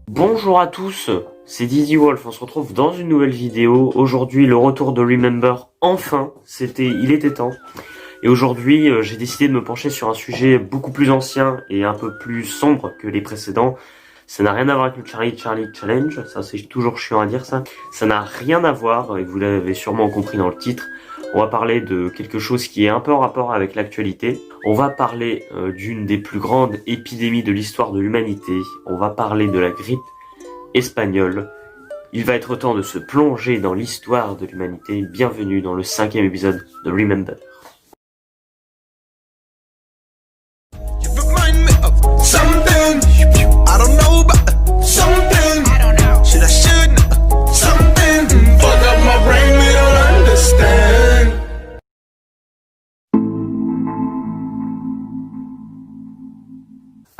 Bonjour à tous, c'est Dizzy Wolf, on se retrouve dans une nouvelle vidéo. Aujourd'hui, le retour de Remember, enfin, il était temps. Et aujourd'hui, j'ai décidé de me pencher sur un sujet beaucoup plus ancien et un peu plus sombre que les précédents. Ça n'a rien à voir avec le Charlie Challenge, ça c'est toujours chiant à dire ça. Ça n'a rien à voir, et vous l'avez sûrement compris dans le titre. On va parler de quelque chose qui est un peu en rapport avec l'actualité. On va parler d'une des plus grandes épidémies de l'histoire de l'humanité. On va parler de la grippe espagnole. Il va être temps de se plonger dans l'histoire de l'humanité. Bienvenue dans le 5e épisode de Remember.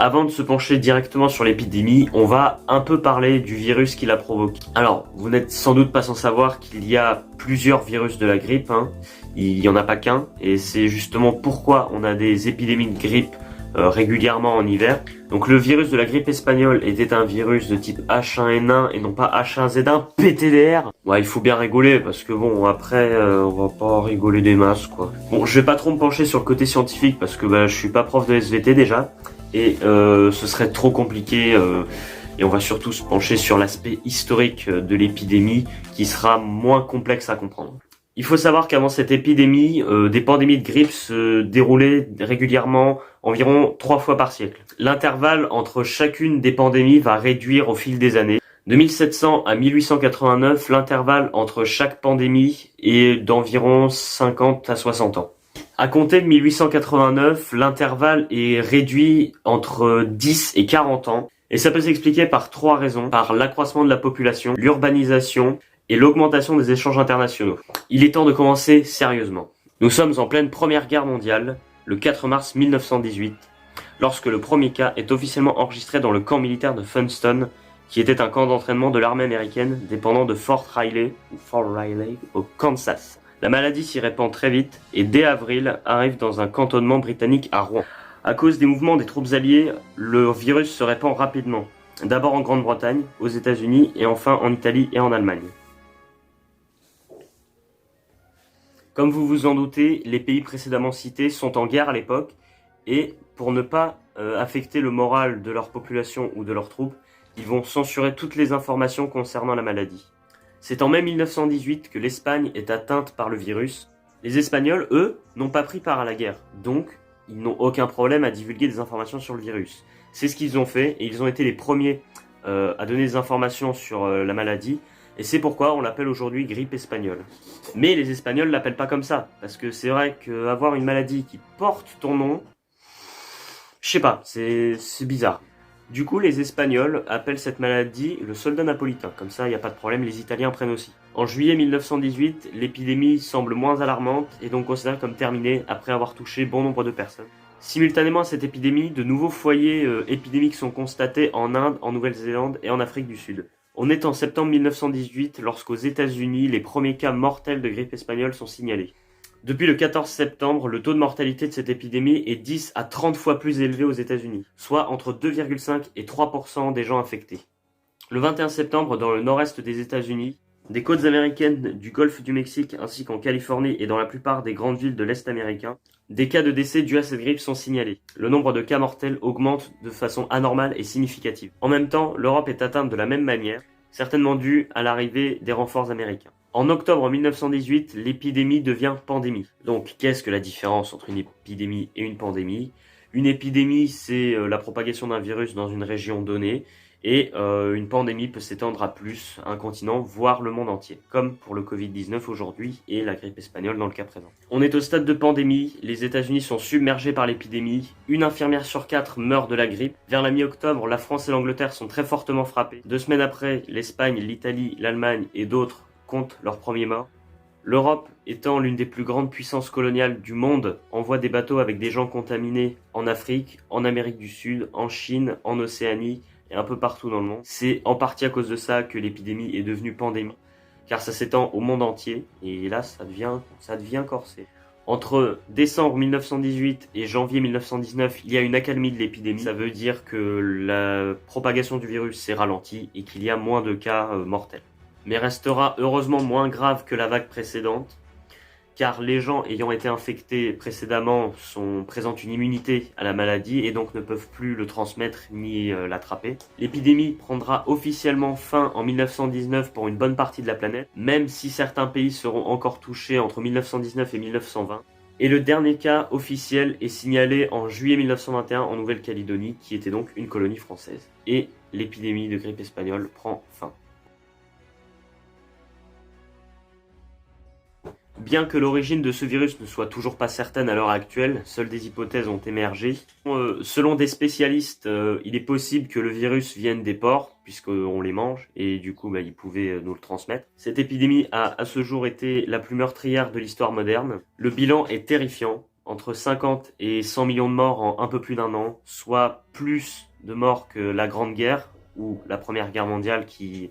Avant de se pencher directement sur l'épidémie, on va un peu parler du virus qui l'a provoqué. Alors, vous n'êtes sans doute pas sans savoir qu'il y a plusieurs virus de la grippe, Il n'y en a pas qu'un, et c'est justement pourquoi on a des épidémies de grippe régulièrement en hiver. Donc le virus de la grippe espagnole était un virus de type H1N1 et non pas H1Z1 PTDR. Ouais, il faut bien rigoler parce que bon, après on va pas rigoler des masses quoi. Bon, je vais pas trop me pencher sur le côté scientifique parce que je suis pas prof de SVT déjà et ce serait trop compliqué et on va surtout se pencher sur l'aspect historique de l'épidémie qui sera moins complexe à comprendre. Il faut savoir qu'avant cette épidémie, des pandémies de grippe se déroulaient régulièrement environ 3 fois par siècle. L'intervalle entre chacune des pandémies va réduire au fil des années. De 1700 à 1889, l'intervalle entre chaque pandémie est d'environ 50 à 60 ans. À compter de 1889, l'intervalle est réduit entre 10 et 40 ans. Et ça peut s'expliquer par 3 raisons. Par l'accroissement de la population, l'urbanisation et l'augmentation des échanges internationaux. Il est temps de commencer sérieusement. Nous sommes en pleine Première Guerre mondiale, le 4 mars 1918, lorsque le premier cas est officiellement enregistré dans le camp militaire de Funston, qui était un camp d'entraînement de l'armée américaine dépendant de Fort Riley au Kansas. La maladie s'y répand très vite et dès avril arrive dans un cantonnement britannique à Rouen. À cause des mouvements des troupes alliées, le virus se répand rapidement. D'abord en Grande-Bretagne, aux États-Unis et enfin en Italie et en Allemagne. Comme vous vous en doutez, les pays précédemment cités sont en guerre à l'époque et pour ne pas affecter le moral de leur population ou de leurs troupes, ils vont censurer toutes les informations concernant la maladie. C'est en mai 1918 que l'Espagne est atteinte par le virus. Les Espagnols, eux, n'ont pas pris part à la guerre, donc ils n'ont aucun problème à divulguer des informations sur le virus. C'est ce qu'ils ont fait et ils ont été les premiers à donner des informations sur la maladie. Et c'est pourquoi on l'appelle aujourd'hui grippe espagnole. Mais les Espagnols l'appellent pas comme ça, parce que c'est vrai qu'avoir une maladie qui porte ton nom, je sais pas, c'est bizarre. Du coup, les Espagnols appellent cette maladie le soldat napolitain, comme ça il n'y a pas de problème, les Italiens prennent aussi. En juillet 1918, l'épidémie semble moins alarmante et donc considérée comme terminée après avoir touché bon nombre de personnes. Simultanément à cette épidémie, de nouveaux foyers épidémiques sont constatés en Inde, en Nouvelle-Zélande et en Afrique du Sud. On est en septembre 1918 lorsqu'aux États-Unis, les premiers cas mortels de grippe espagnole sont signalés. Depuis le 14 septembre, le taux de mortalité de cette épidémie est 10 à 30 fois plus élevé aux États-Unis, soit entre 2,5 et 3% des gens infectés. Le 21 septembre, dans le nord-est des États-Unis, des côtes américaines du golfe du Mexique ainsi qu'en Californie et dans la plupart des grandes villes de l'Est américain, des cas de décès dus à cette grippe sont signalés. Le nombre de cas mortels augmente de façon anormale et significative. En même temps, l'Europe est atteinte de la même manière, certainement due à l'arrivée des renforts américains. En octobre 1918, l'épidémie devient pandémie. Donc, qu'est-ce que la différence entre une épidémie et une pandémie ? Une épidémie, c'est la propagation d'un virus dans une région donnée, et une pandémie peut s'étendre à plus, un continent, voire le monde entier, comme pour le Covid-19 aujourd'hui et la grippe espagnole dans le cas présent. On est au stade de pandémie, les États-Unis sont submergés par l'épidémie, une infirmière sur 4 meurt de la grippe. Vers la mi-octobre, la France et l'Angleterre sont très fortement frappées. 2 semaines après, l'Espagne, l'Italie, l'Allemagne et d'autres comptent leurs premiers morts. L'Europe, étant l'une des plus grandes puissances coloniales du monde, envoie des bateaux avec des gens contaminés en Afrique, en Amérique du Sud, en Chine, en Océanie et un peu partout dans le monde. C'est en partie à cause de ça que l'épidémie est devenue pandémie, car ça s'étend au monde entier, et là ça devient corsé. Entre décembre 1918 et janvier 1919, il y a une accalmie de l'épidémie. Ça veut dire que la propagation du virus s'est ralentie et qu'il y a moins de cas mortels. Mais restera heureusement moins grave que la vague précédente, car les gens ayant été infectés précédemment présentent une immunité à la maladie et donc ne peuvent plus le transmettre ni l'attraper. L'épidémie prendra officiellement fin en 1919 pour une bonne partie de la planète, même si certains pays seront encore touchés entre 1919 et 1920. Et le dernier cas officiel est signalé en juillet 1921 en Nouvelle-Calédonie, qui était donc une colonie française. Et l'épidémie de grippe espagnole prend fin. Bien que l'origine de ce virus ne soit toujours pas certaine à l'heure actuelle, seules des hypothèses ont émergé. Selon des spécialistes, il est possible que le virus vienne des porcs, puisqu'on les mange, et du coup ils pouvaient nous le transmettre. Cette épidémie a à ce jour été la plus meurtrière de l'histoire moderne. Le bilan est terrifiant, entre 50 et 100 millions de morts en un peu plus d'un an, soit plus de morts que la Grande Guerre, ou la Première Guerre mondiale qui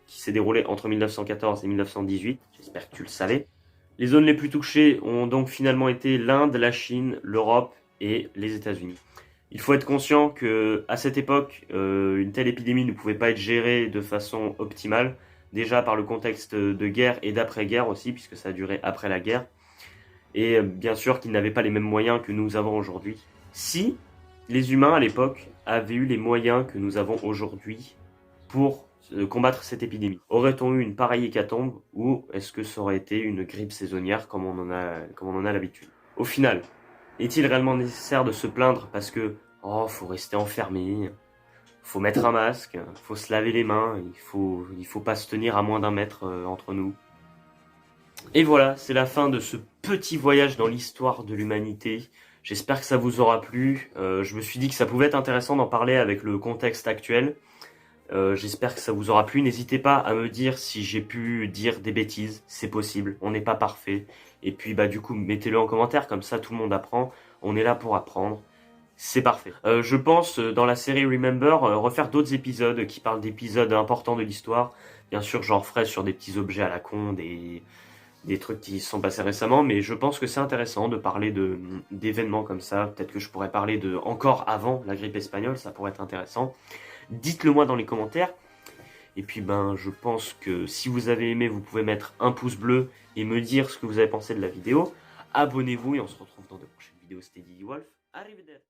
s'est déroulée entre 1914 et 1918, j'espère que tu le savais. Les zones les plus touchées ont donc finalement été l'Inde, la Chine, l'Europe et les États-Unis. Il faut être conscient qu'à cette époque, une telle épidémie ne pouvait pas être gérée de façon optimale, déjà par le contexte de guerre et d'après-guerre aussi, puisque ça a duré après la guerre, et bien sûr qu'ils n'avaient pas les mêmes moyens que nous avons aujourd'hui. Si les humains à l'époque avaient eu les moyens que nous avons aujourd'hui pour combattre cette épidémie. Aurait-on eu une pareille hécatombe ou est-ce que ça aurait été une grippe saisonnière comme on en a l'habitude? Au final, est-il réellement nécessaire de se plaindre parce que faut rester enfermé, faut mettre un masque, faut se laver les mains, il faut pas se tenir à moins d'un mètre entre nous. Et voilà, c'est la fin de ce petit voyage dans l'histoire de l'humanité. J'espère que ça vous aura plu. Je me suis dit que ça pouvait être intéressant d'en parler avec le contexte actuel. J'espère que ça vous aura plu. N'hésitez pas à me dire si j'ai pu dire des bêtises. C'est possible. On n'est pas parfait. Et puis du coup, mettez-le en commentaire. Comme ça, tout le monde apprend. On est là pour apprendre. C'est parfait. Je pense, dans la série Remember, refaire d'autres épisodes qui parlent d'épisodes importants de l'histoire. Bien sûr, j'en referai sur des petits objets à la con, des trucs qui se sont passés récemment. Mais je pense que c'est intéressant de parler d'événements comme ça. Peut-être que je pourrais parler de encore avant la grippe espagnole. Ça pourrait être intéressant. Dites-le moi dans les commentaires. Et puis je pense que si vous avez aimé, vous pouvez mettre un pouce bleu et me dire ce que vous avez pensé de la vidéo. Abonnez-vous et on se retrouve dans de prochaines vidéos. C'était Didi Wolf. Arrivederci.